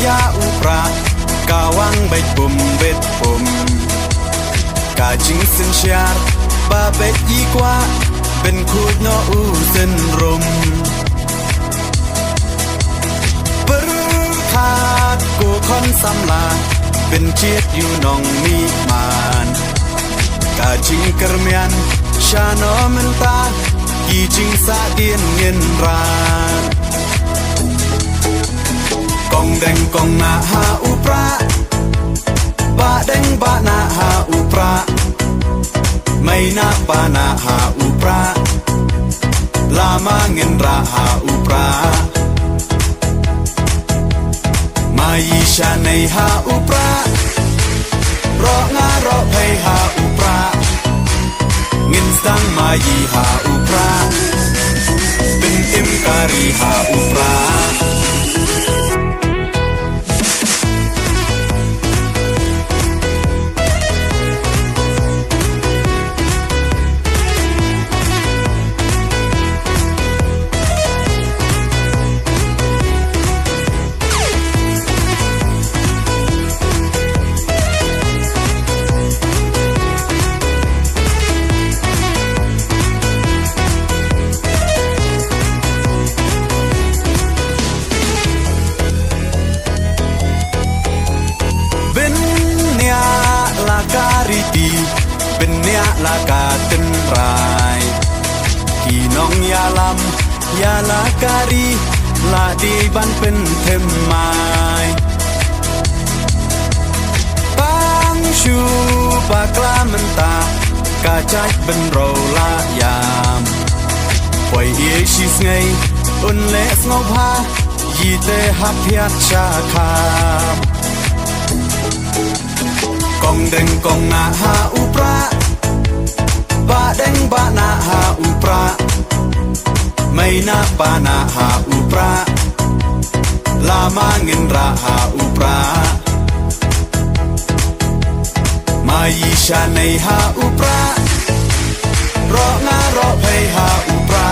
ยาอุปรากาวังใบปุ่มเบ็ดปุ่มกาจิงสินเชียร์บาเบ็ดยีกว่าเป็นคูดโนอูเส้นรมปรึคาดกูคอนสำลาเป็นเชียดอยู่นองมีมานกาจิงกระเมียนชาโนมันตากีจิงสาเดียนเงินรานกองแดงกองนาหาอุปราบะแดงบะนาหาอุปราไม่นาปานาหาอุปราลามาเงินราหาอุปรามายีชาในหาอุปรารองารอเพหาอุปราเงินสังมายีหาอุปราเป็นเอ็มการีหาอุปราเป็นเนียลากาตึนรายพี่น้องยาลำยาลาการีลาดีบันเป็นเทมไม้ปังชูปากลามันตากาจัดเป็นโรลายามปล่อยเอชิสไงอุนเลสงบฮายีเตหับยัดชาคากองแดงกองนาหาอุปราบะแดงบะนาหาอุปราไม่นาปานาหาอุปราลามาเงินราหาอุปรามายีชาในหาอุปรารองารอเพหาอุปรา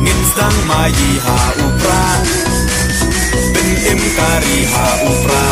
เงินสังมายีหาอุปราเป็นเอ็มการีหาอุปรา